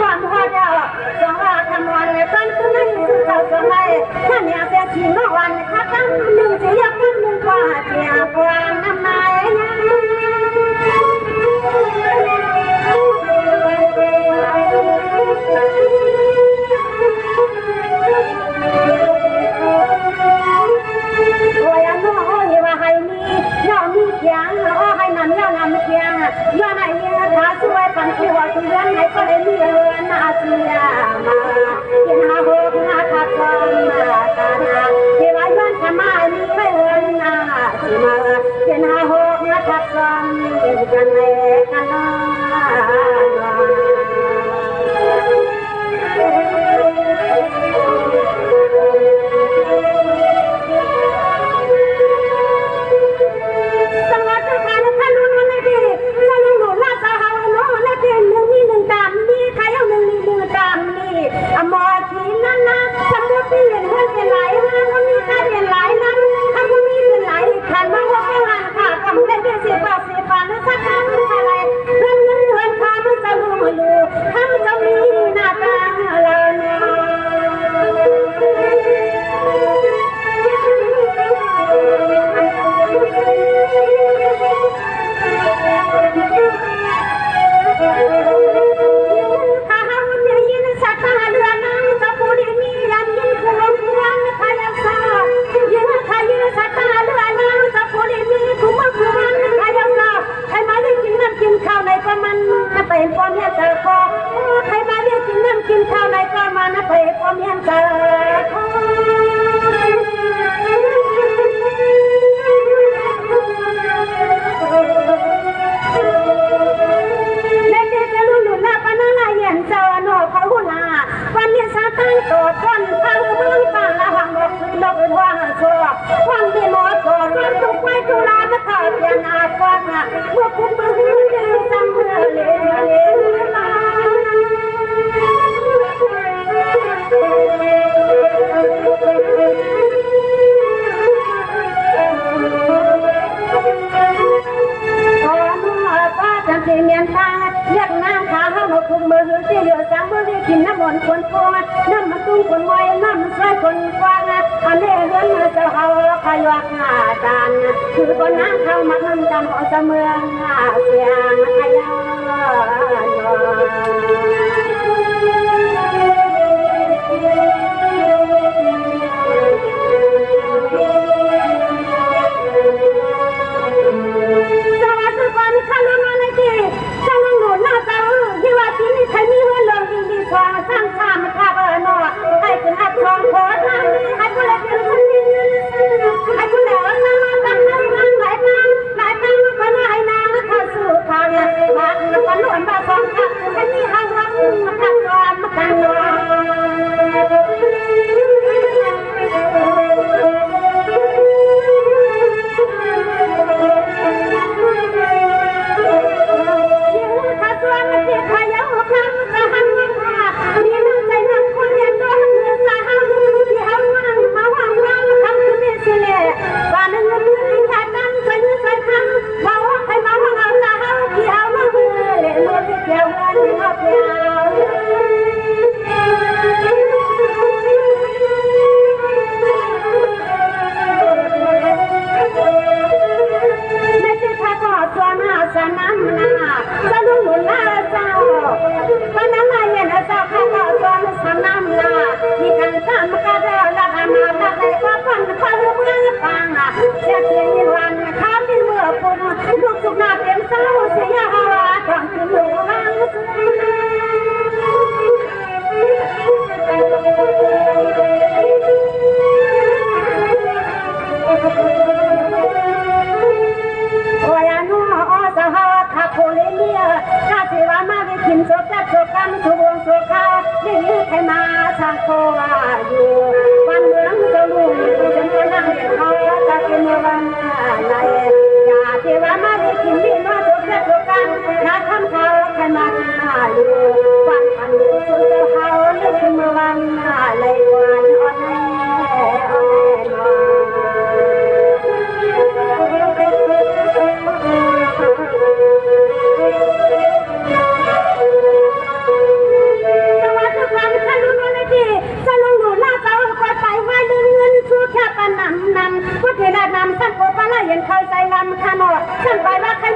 ความพอเดียวสองว่าทำวันเลยต้นก็ไม่สุดเท่าสมัยถ้าเนี่ยเสียชีวิตวันข้าตั้งหนึ่งเสียกันหนึ่งกว่าเสียกว่าน้ำนายให้นำยานำเทียงย้อนไอ้เหี้ยถ้าสวยปันตัวที่เลื่อนให้ก็ได้มีเงินน่าเสียมากินหาหกหาทับซ้อนมาตานาที่ว่าย้อนขมามีไม่เงินน่าสิมากินหาหกหาทับซ้อนกันเลยกันน้าเป็นความเฮียเจอคอใครมาเรียกกินน้ำกินข้าวในก็มานะไปความเฮียเจอคอเล่นเด็กจะลุ้นหลุดหน้าปนอะไรเย็นเจอโน่เขาหุ่นลาวันนี้ซาตั้งตัวคนพังเมืองป่าละหังรถขึ้นรถว่างชัววันที่หมดก่อนวันทุกไว้ตุลาไม่เคยเปลี่ยนอาฟังเมื่อคุมมือเดินซ้ำเมื่อเลี้ยงมาที่เมียนตาเรียกน้ำขาเข้ามาคุมมือที่เหลือสามมือที่กินน้ำมันคนโกงน้ำมันตุ้งคนไว้น้ำใส่คนกว้างอันนี้เรื่องมาเจ้าเขาพยวักหน้าจานคือคนน้ำเข้ามาทำจำของเสมืองเสียงขยา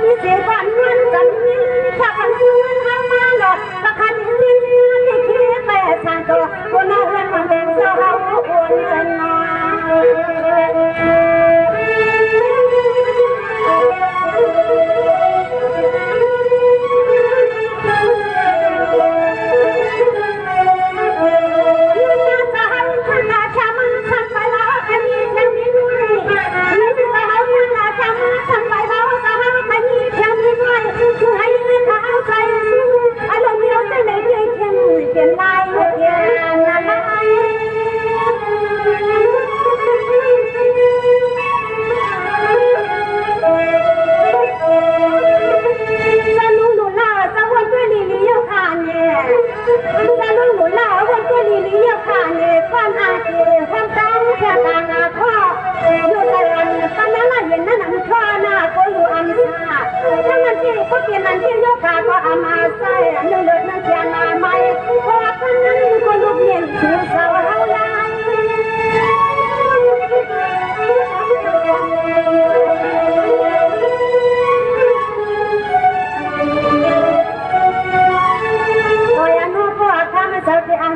มีเสียบ้านเงินจันมีถ้ากันซื้อเงินทำมาหลอดราคาที่สิ้นที่คิดไปสร้างตัวคนเอาเงินมาเป็นเจ้าเขาโอนเงินมา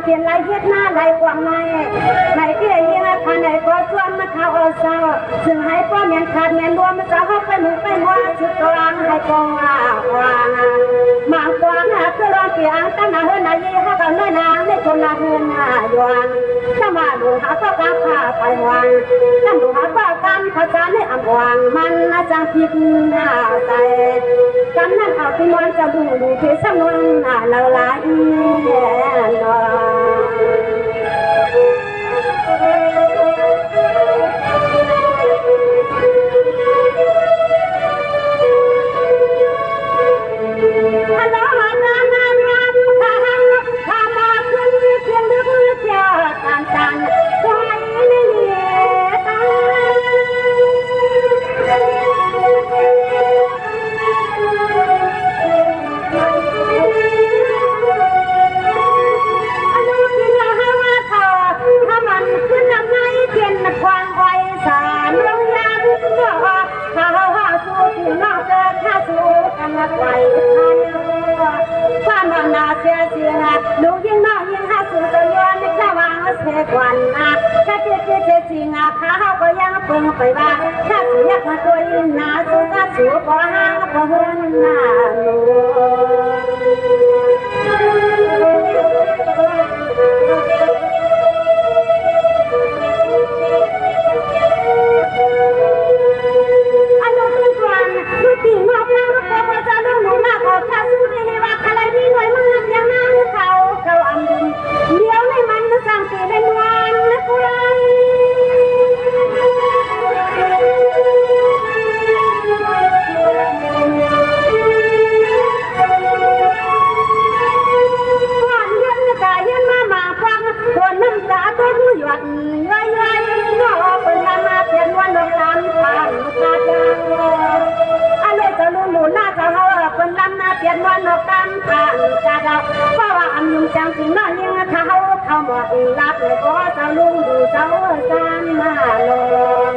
เขียนลายเฮ็ดหน้าลายกวางในในเกี่ยยี่ห้อพันในก็ส่วนมาเขาเอาเศร้าซึ่งให้พ่อเมียนขาดเมียนรวมมาจะเข้าไปหนุนไปมัวชุดกลางให้กองวางมากวางคือรองเกี่ยงตั้งหน้าเฮือนนายี่ห้ากับเนื้อนางในคนนาเฮือนยวนถ้ามาดูหาก็กางผ้าไปวางถ้าดูหาก็กางภาษาในอ่ำวางมันน่าจะผิดหน้าใจกำนั้นเอาที่มันจะดูที่สำนวนเราลายแย่นอนฮัลโหลฮัลโหลงานรับข้ามาขึ้นเพียงดึกมือเจ้าต่างๆไว้ในเลี้ยความน่าเสียเสียลูกยิ่งน้องยิ่งหาสู่ตัวย้อนจะวางเสกวันถ้าเจ๊เจ๊จริงข้าเขาก็ยังเพิ่งไปว่าถ้าเสียมาตัวยิ่งน่าสู่ก็สู่ก็ห่างก็เฮือนหน้าลูจังสิมาเลี้ยงเขาหมดรับเลยก็จะลุงดูเจ้าจานมาลง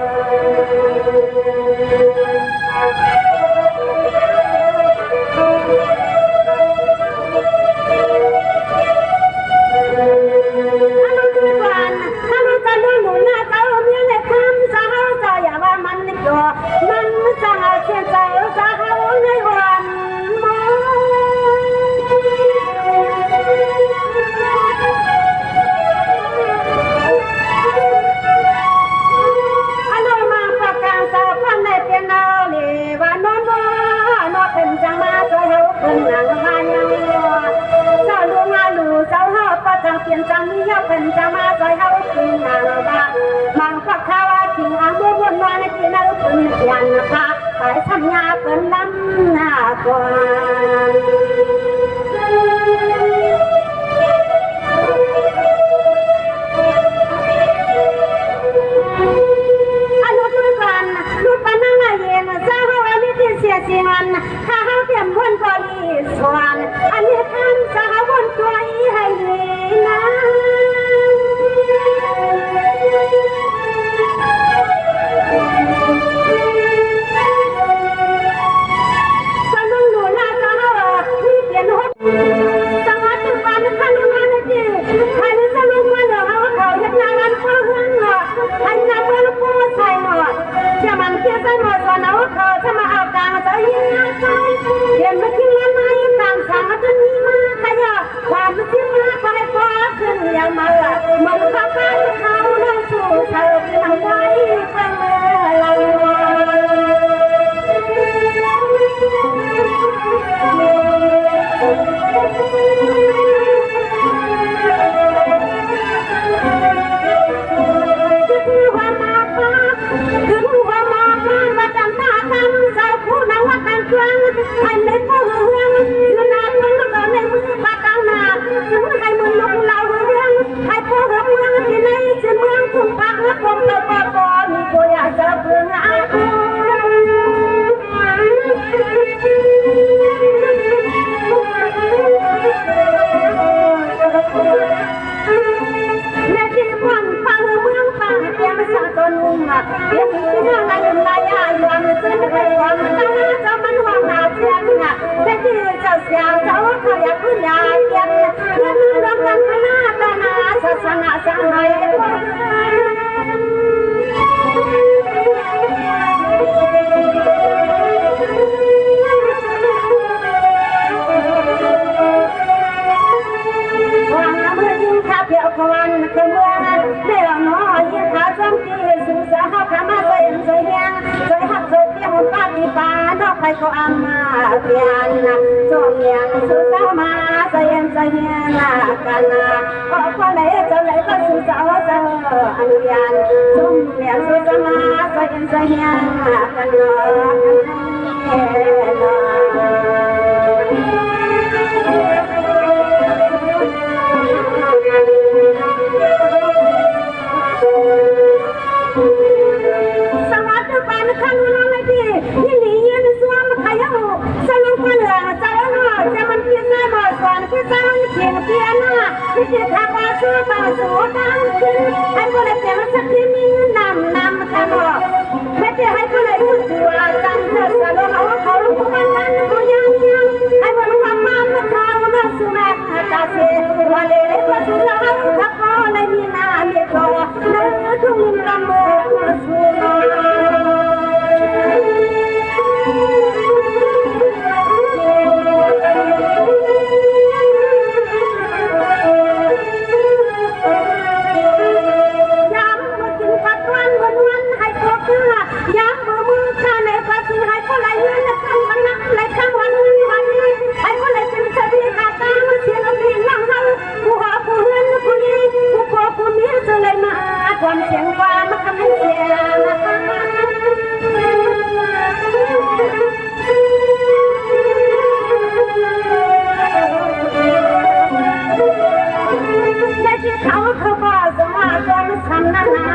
เปลี่ยนจังนี้ยเป็นจะมาใจเขาคืนงานบ้ามังพักข้าวทิ้งอ่างบัวบนวานที่นั่งคืนยันนะคะไปทำงานเป็นลำหน้ากว่าอันนู้นดูกันดูปนั่งไงเย็นเจ้าเขาอันนี้ที่เสียเสียงข้าเขาเตรียมบนตัวดีสวนอันนี้ท่านเจ้าบนตัวอีให้ดีนะ เครื่องให้เล็กก็เรื่องอยู่นานมันก็ในมือปากกาหนาถึงให้มือลงเราเรื่องให้พ่อเมืองที่ไหนจะเมืองทุ่งปากและกรมไปปอมีตัวอยากจะเพื่อนอาคูในที่คนฟังเมืองฟังเตรียมสาตนมุ่งเตรียมที่เรื่องลายลายยอมซื้อไปความมันตั้งเจ้ามันหวังหนาเทียนในที่เจ้าเสียเจ้าเขาอยากขึ้นยาเทียนเรื่องรวมกันพนาตนาศาสนาสังหารเพียวควันคือเมืองเดี๋ยวน้อยยิ่งขาจมตีสูงสาวขามาใส่ใส่เฮียงใส่หักใส่เปียหุ่นป้าตีปานอกใครก็อามาเพียนจมเฮียงสูงสาวมาใส่ใส่เฮียงกันก็คนไหนจะไหนก็สูงสาวเจออันเพียนจมเฮียงสูงสาวมาใส่ใส่เฮียงกันสวัสดีปานคันน้องไม่ดียี่หลียืนสวมขยาวสนุกเหลือใจน้อจะมันพี่ใจบ่สอนพี่ใจมันเพียงเพียงน่ะพี่จะทำว่าสู้ต่อสู้ตั้งขึ้นให้คนเลยเพียงสักทีมีนำกันบ่ไม่ได้ให้คนเลยสู้ตัวจังเธอสนุกเอาเขาลูกกันนั่นกูยังให้คนความมาเมื่อเขาเมื่อสู้แม่ตาเสียวันเล็กก็สู้แล้วถ้าเขาเลยมีหน้ามีตัวเนื้อทุ่งลำบากสู้ความเสียงว่ามันทำให้เสียในที่เขาบอกสมาจนทำนานา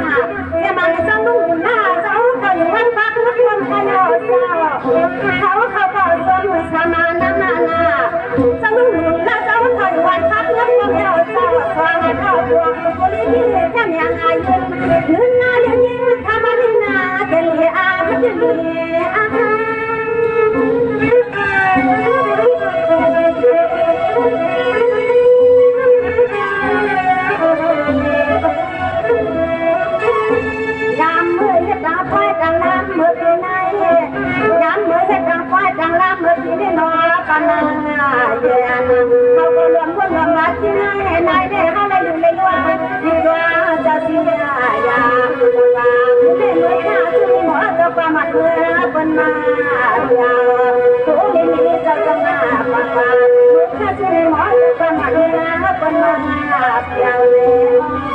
จะมันจะนุ่งหน้าเจ้าเขาอยู่วันพักนักความขยอเจ้าเขาบอกจนสมานาจะนุ่งหน้าเจ้าเขาอยู่วันพักนักความขยอเจ้าฟังเขาดวงบุรีที่แค่ยังไงยืนหน้าเดี๋ยวนี้ทำอะไรนะเดี๋ยวนี้ไม่จะมียามเมื่อจะตาไฟดังน้ำเมื่อที่ไหนยามเมื่อจะตาไฟดังน้ำเมื่อที่นี่นอกันนะเย็นเขาก็รวมพวกเรามาที่ไหนไหนได้เขาได้ดูเลยว่าดีกว่าจะเสียยาคุณว่าคุณได้เมื่อหน้าช่วยหมอจะประมาทเมื่อเป็นมาเดียวตัวเลี้ยงจะจะมาประมาทเมื่อช่วยหมอจะประมาทเมื่อเป็นมาเดียวเลย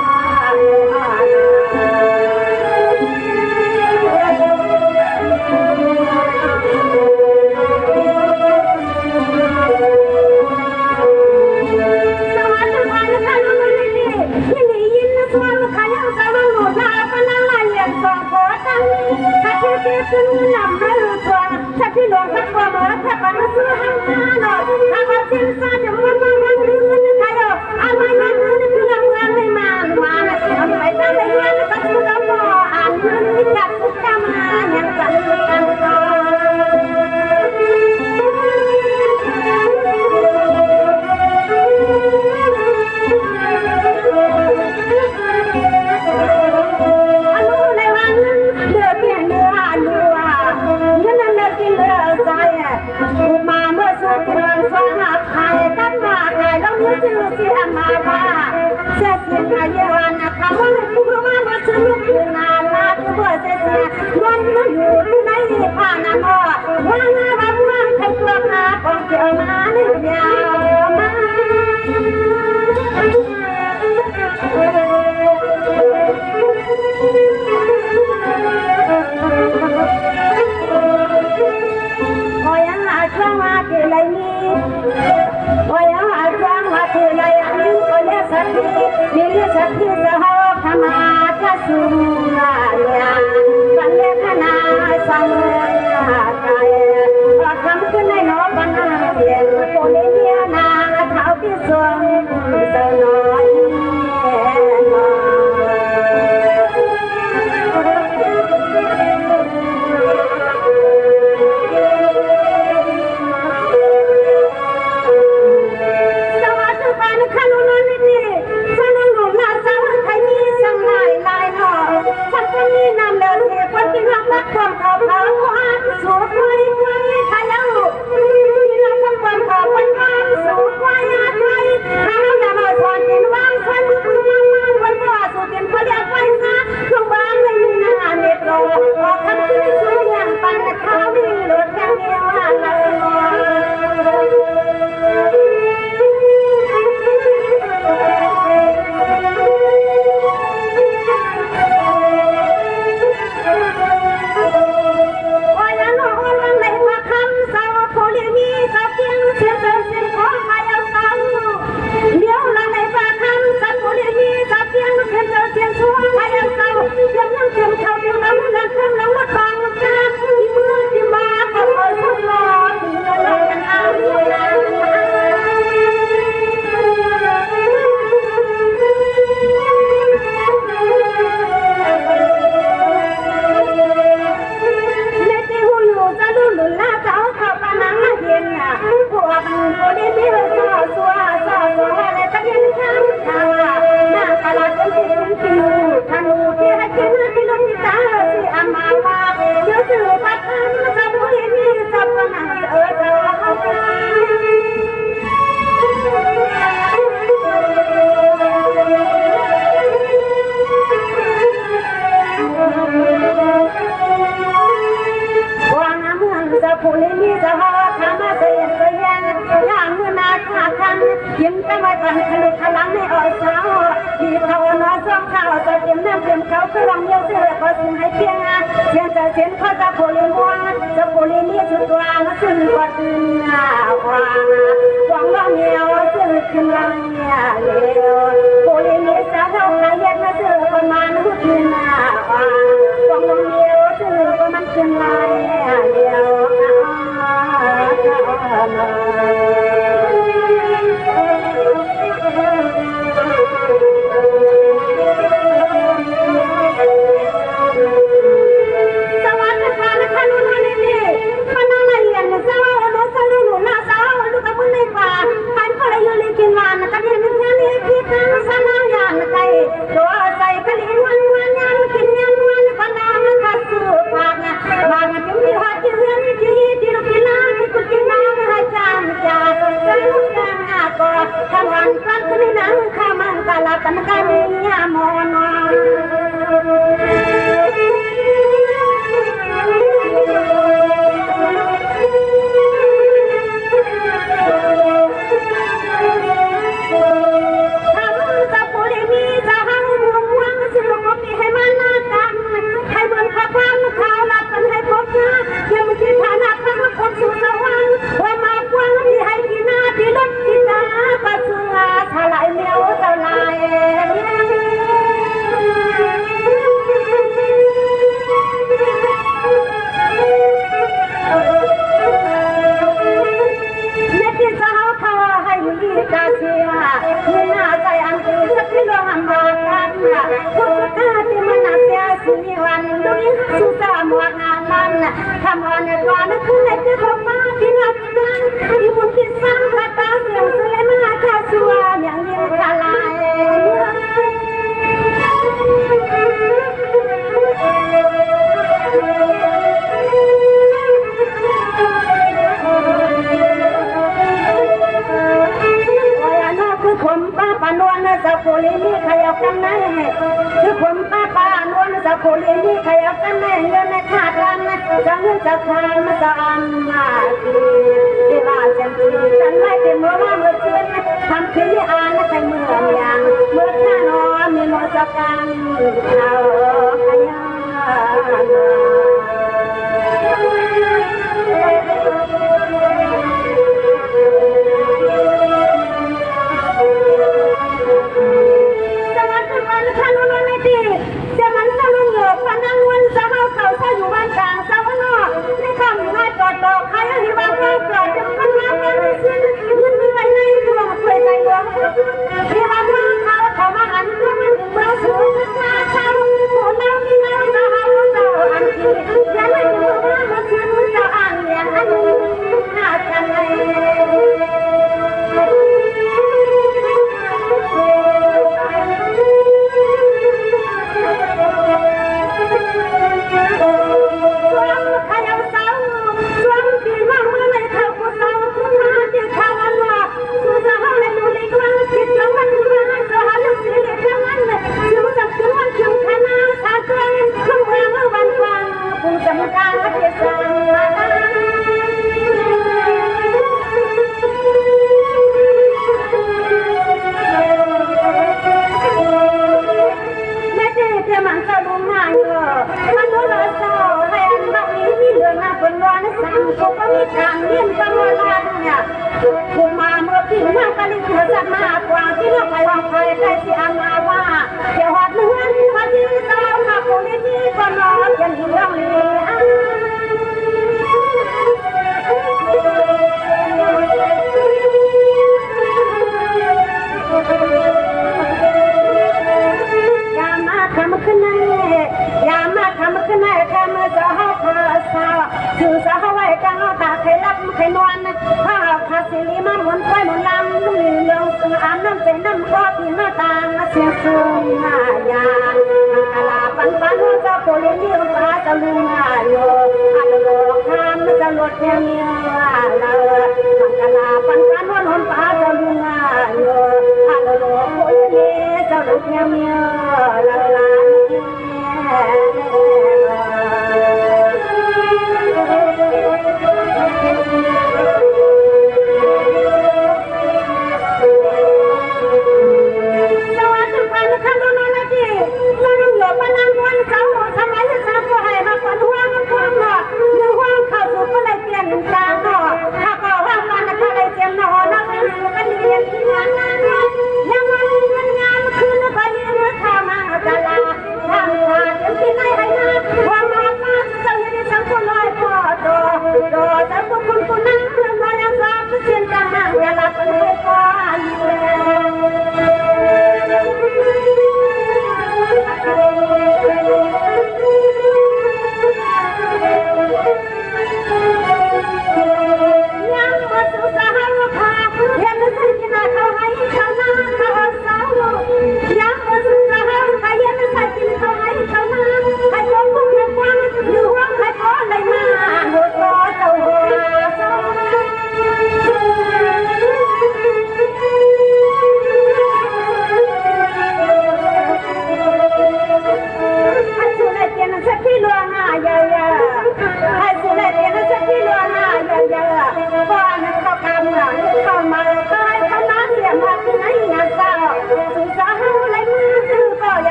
ซึ่งนำให้รู้ตัวชักที่หลวงพักว่าเมื่อถ้าปันซื้อห้างหน้าหน่อยถ้าว่าเช่นซาจะมันรื้อใครเอาไว้มารื้อนี่คือเรื่องไม่มาเอาไปตั้งแต่เย็นก็ซื้อแล้วพออ่านรื้อนี่จับสุดตามาอย่างจัดกันต่อมาเมื่อสุดเดือนสองหักไทยตั้งมา thì lấy mi ôi à trang mà thì lấy anh có lẽ sát đi lẽ sát đi sao tham cha sung nhà văn lẽ khana sang cái tham cái này nó ban biển cô lấy nia na tháo cái xuồng giờ nóiความขอบเขาความสูงไว้ไว้ทะลุที่เราต้องความขอบมันความสูงไว้ไว้ถ้าเราอย่ามาสอนกินวางใส่มือมันวันก็สูงกินเขาเรียกไว้ซะทุกบ้านไม่มีหน้าเม็ดโลออกคำที่สูงอย่างปันเขาวิ่งโดดแข่งเดียวเลยยิ้มแต่ไม่ทันทะลุทะลังในอ้อยสาวที่เขานอนซ้อมข้าวจะเตรียมน้ำเตรียมเขาคือลองเยี่ยวเสือก็สิ่งให้เพียงเสียงจะเสียงเขาจะโผล่มัวจะโผล่นี่สุดวางซึ่งกว่าตื่นหน้าวางหวังว่าเมียวซึ่งขึ้นลังเนี่ยเลี้ยวโผล่นี่สาวเขาขายเย็นมาเสือประมาณหุ่นหน้าวางหวังว่าเมียวซึ่งก็มันขึ้นลังเนี่ยเลี้ยวทำงานในวันนั้นคือในที่ผมมาที่งานนั้นที่บุญที่สร้างพระตาเสียงเสลมาคาชัวอย่างยิ่งกลายผมป้าปานวลจะโผล่นี่ขยับกันไหนคือผมป้าปานวลจะโผล่นี่ขยับกันไหนเงินในขาดกันจะเงินจะทานมาจะอันมาดีที่ว่าจะดีฉันไม่เป็นเมื่อว่าเมื่อคืนทำคืนที่อ่านใส่เมื่ออย่างเมื่อข้านอนมีโมจะกันเราขยัน อย่าเลยจะว่ามาเชื่อเจ้าอ่างเนี่ยอันหากันเลย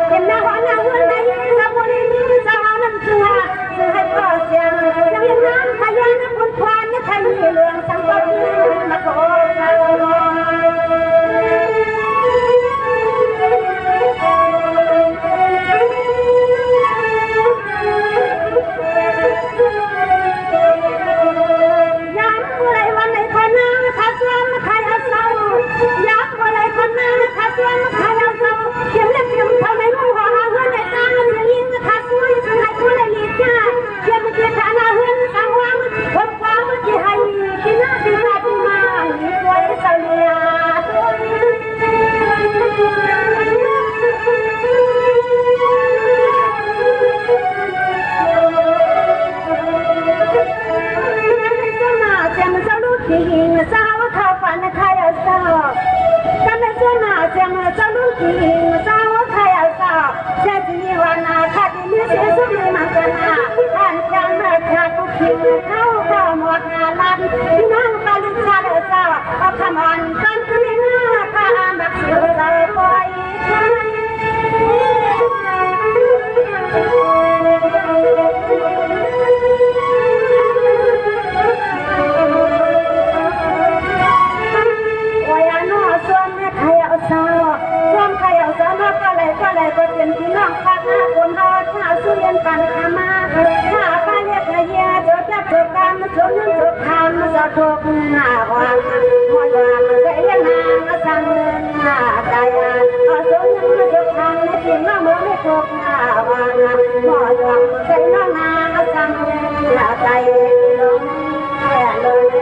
เห็นหน้าหัวหน้าเงินไหน ก็เป็นพี่น้องพักคนเฮาถ้าสู้ยันปันอามาถ้าป้าเรียกเฮียจะจับตัวกันชนยันสุดทางจะถูกหน้าวังมอยวางใจยังนางสั่งเดินหน้าใจเอาชนยันสุดทางในพี่น้องเมื่อไม่ถูกหน้าวังมอยวางใจน้องนางสั่งเดินหน้าใจลงแค่ลง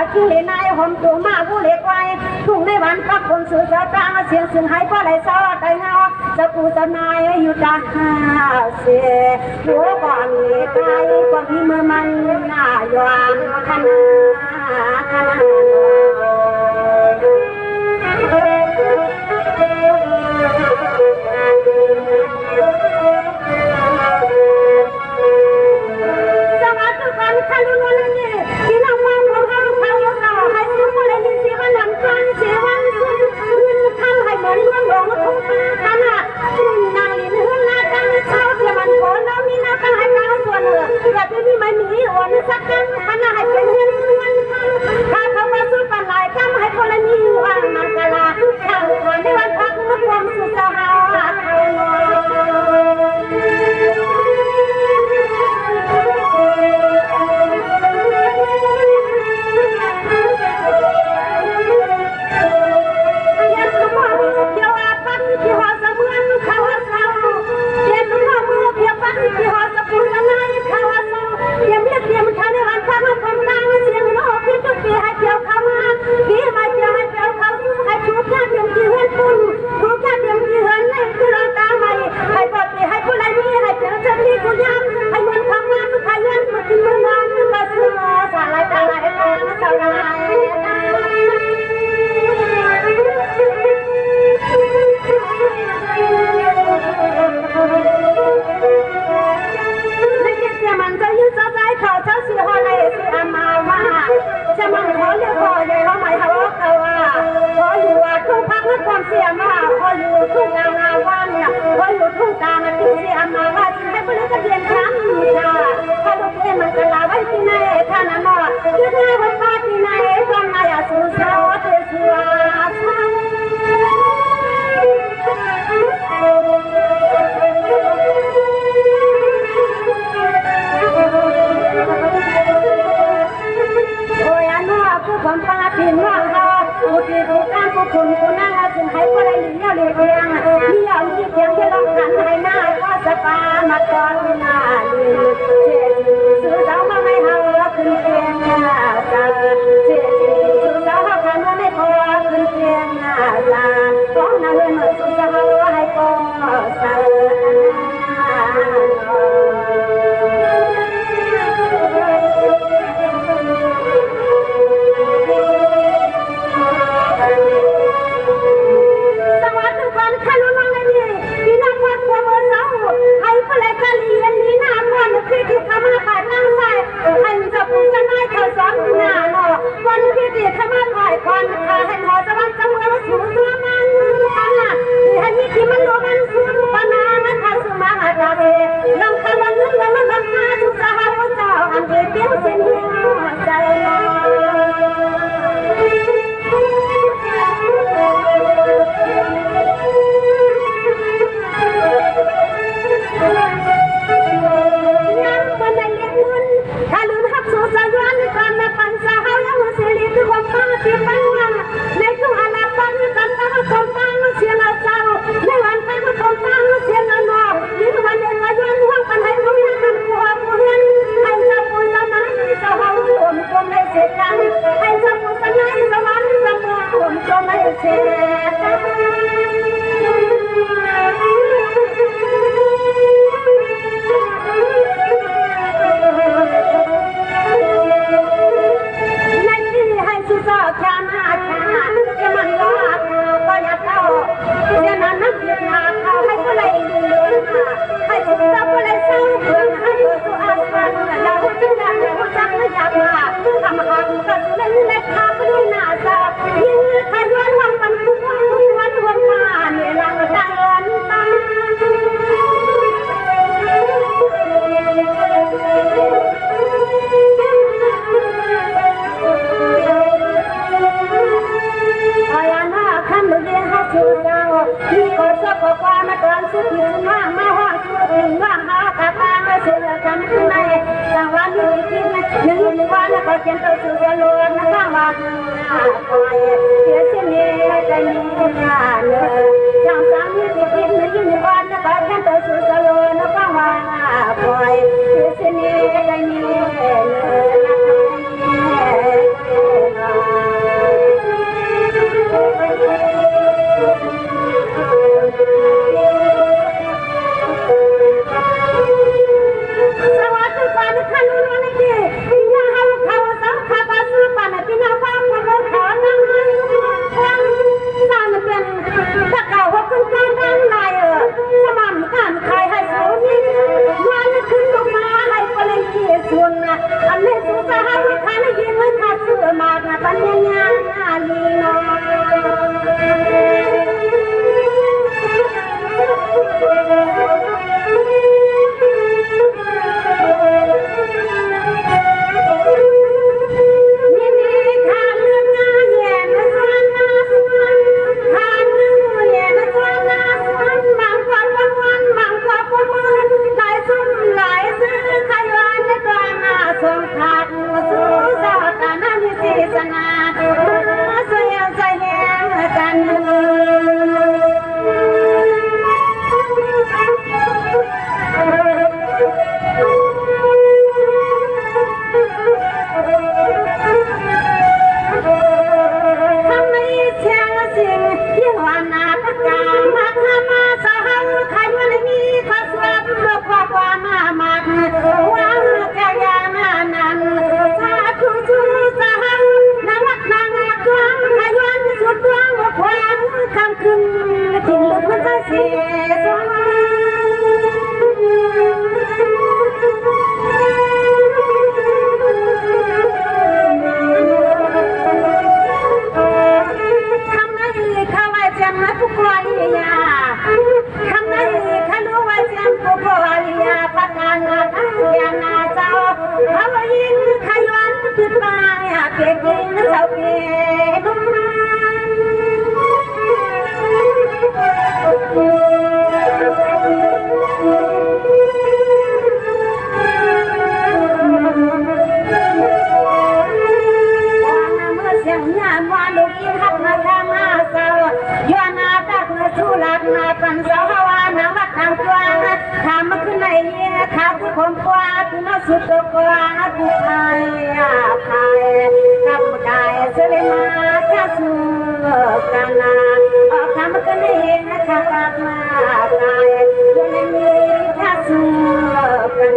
นขี้เลนายหอมตัวมาผู้เล็กไว้ทุ่งในวันพักคนสื่อสารกลางเสียงซึ่งให้พ่อไหลซอได้เงาจะกูจะนายอยู่ตาเสียหัวก่อนมีใจก่อนมีมือมันหน้ายางขนา เสียมาว่าจะให้คนจะเรียนคำค่ะถ้าลูกเอ็มันก็ลาไว้ที่ไหนท่านน่ะยึดหน้าไว้ป้าที่ไหนความนายสู้สาวเธอสวาความปาทินว่าเขาอุทิศการกุศลคุณนั่งจึงให้คนได้เลี้ยวเลี้ยงเลี้ยวที่เพียงที่ลองหันให้หน้าก็สปามาตอนหน้าดินเจ็ดสื่อสาวมาไม่เฮาขึ้นเพียงหน้าตาเจ็ดสื่อสาวเขาขันว่าไม่พอขึ้นเพียงหน้าตาต้องนั่งเรียนสื่อสาวให้พอสาว เจ้าเก๋นุ่มเสียงงานว่าลูกอีหักมาทำมาเศร้าย้อนนาตักมาสู้หลักนาปันเสาฮาวานาวัดทางตัวทำมาขึ้นในเยี่ยขาผู้คนกว่าผู้น่าสุดตัวกว่าผู้ไทยไทยทำกายเสลมาแค่สู้กันนาออกทำขึ้นในเยี่ยขาตักมากายยังไม่มีแค่สู้กัน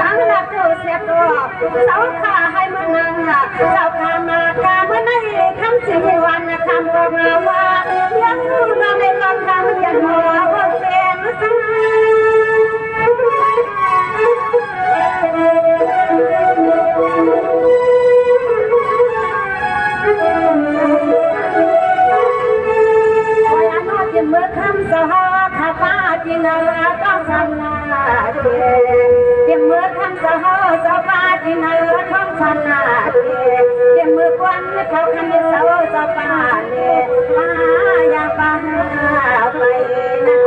ทำในเจ้าขาให้มันนั่งเจ้าขามากาเมื่อไหร่คำสิวันคำก็มาว่ายังรู้เราในตอนคำยังหัวว่าเสียงสั่งเมื่อคำสหข้าฟ้าจินราต้องสันนาเดียเมื่อคำสหสฟ้าจินราต้องสันนาเดียเมื่อควันเขาคำเสาสฟ้าเล่มาอย่าฟ้าไปนะ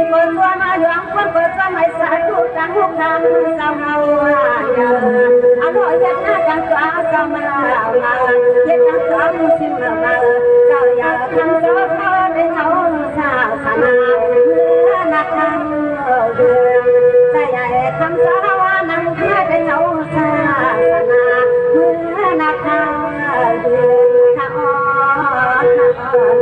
เปิดตัวมาหลวงคนเปิดตัวไม่สาธุจังหุกทางเศร้าเฮา ยันกันตัวสมามายันกันตัวมุสิมามาเจ้าอย่าทำโซ่เขาได้เอาศาสนาเมื่อนักทำเรื่องใจใหญ่ทำโซ่ว่านั่งเพื่อได้เอาศาสนาเมื่อนักทำเรื่องข้าอ้อนข้าอ้อน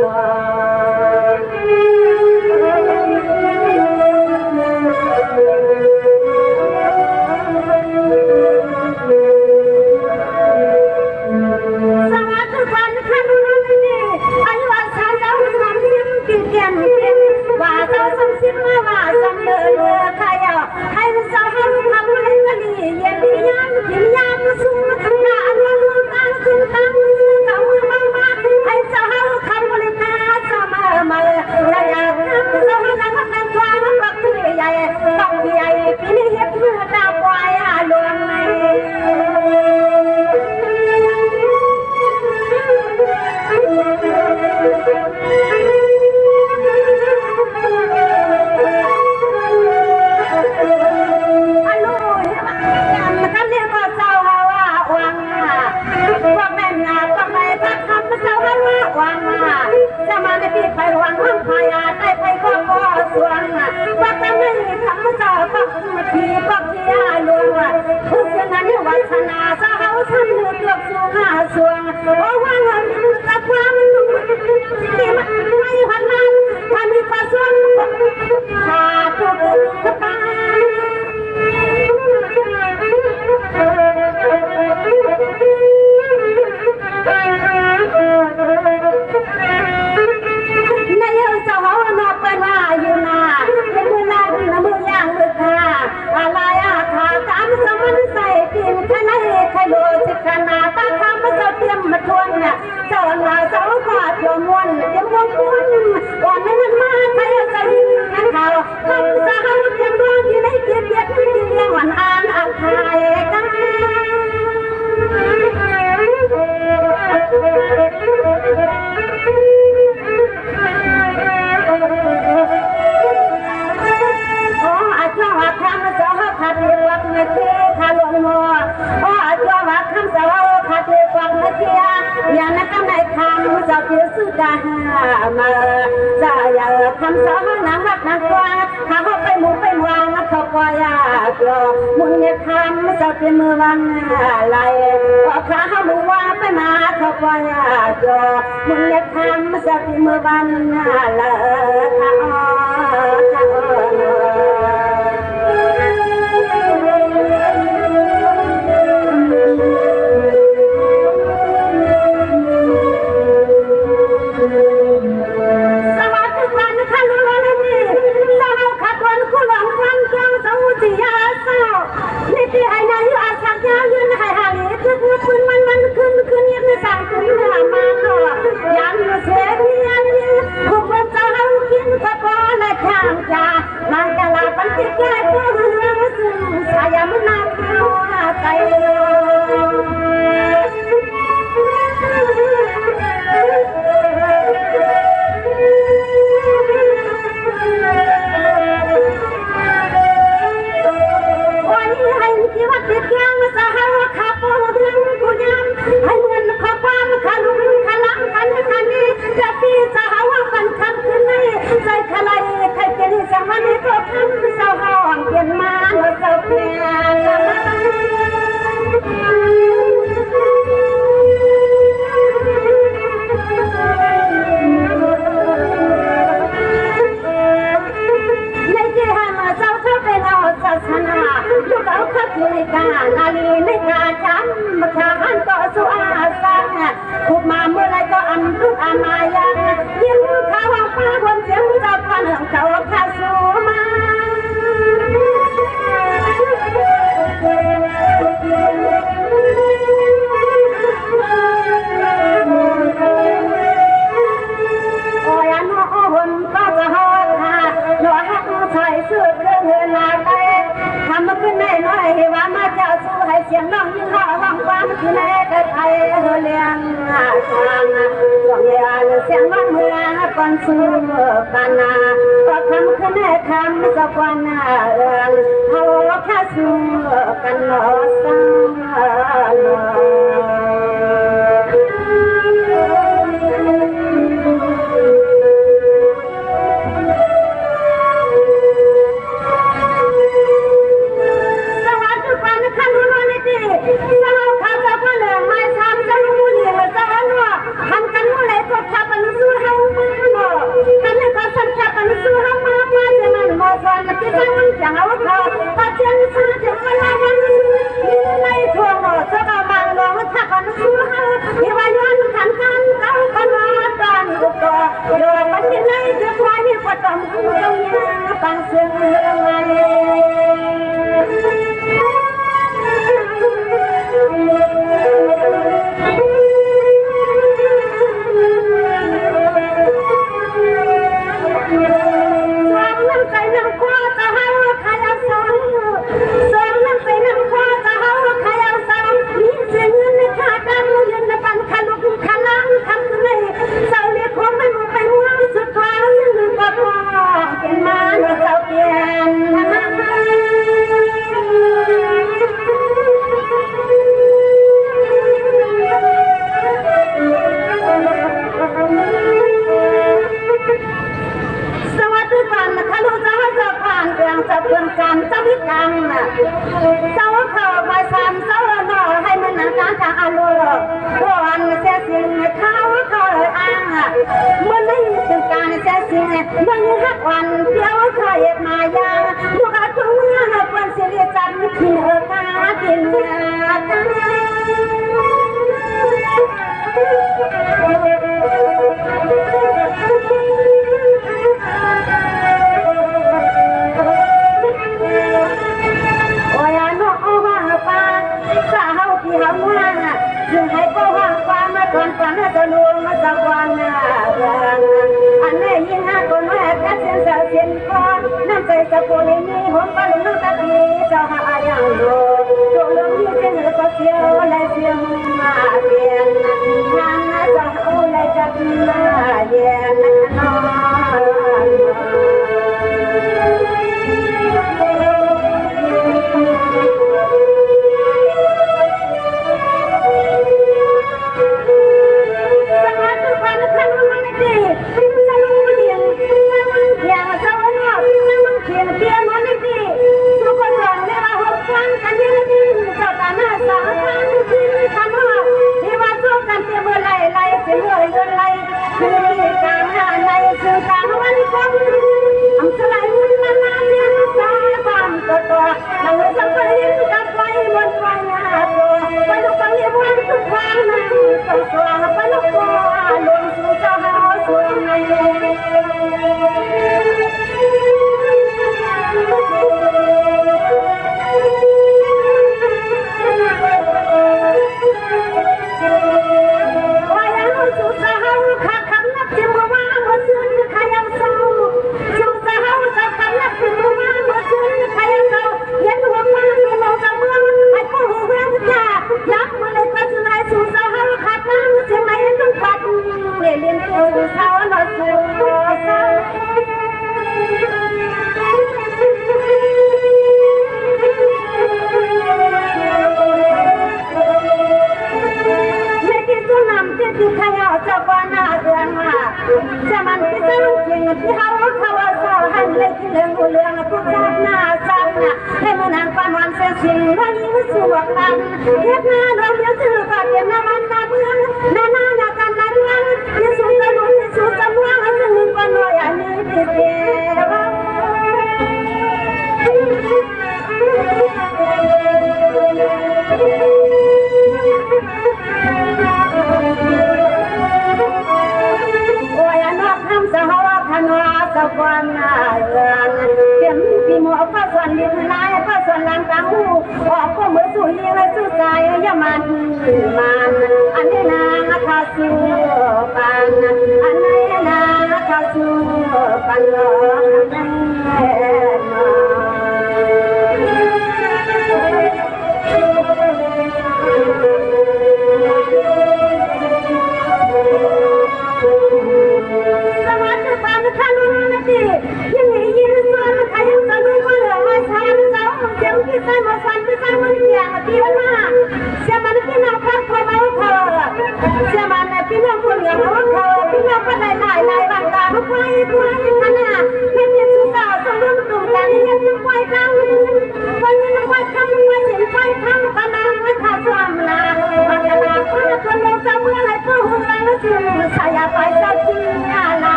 มาจะอย่าทำสาวนังรักนักกว่าถ้าเขาไปหมู่ไปวางเขาปล่อยกลัวมุนเนี่ยทำจะเป็นมือวันอะไรพอข้าเขาบอกว่าไปมาเขาปล่อยกลัวมุนเนี่ยทำจะเป็นมือวันอะไรข้าเสียงน้องยิ่งห่อวังความที่แม่ก็ไทยเลี้ยงทางช่วงเย็นเสียงน้องเมื่อก่อนสู้ปานาพอคำขึ้นให้คำสักวันเขาแค่สู้กันหนอซ้ำ เนื้อกันโอ้ยน้องว่าป้าสาวที่เขาเมืองจึงให้ก็ว่าป้ามาตอนก่อนจะลวงมาสักวันอันนี้ยิ่งหาคนแม่แค่เสียงเสียงคอน้ำใจสะโพกนี้หัวปลาลูกตาปีเจ้าหาอย่างโดตัวลงที่เสียงก็เสียวและเสียงมาเปลี่ยนงานจะเอาและจะมาเย็นนอน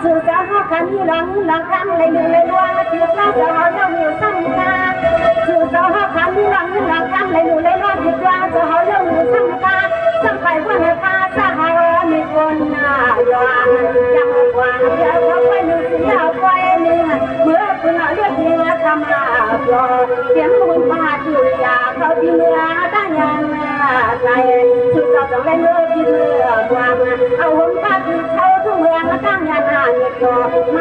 sự xã hội khăn như lăng căng lấy đường lấy loa tiếc là xã hội đâu nhiều xăm ca sự xã hội khăn như lăng căng lấy đường lấy loa tiếc là xã hội đâu nhiều xăm ca xăm phải quân ca xã hội mi quân doan chẳng quan giờ có phải nữ sinh nào quay mình bữa quân ở liệt tiếng tham lo tiếng quân ba chữ ya khâu đi mưa ta nhang này sự xã hội lên mưa đi mưa quang ao hôm ba chữ thâu thu mưa ta nhang nhiệt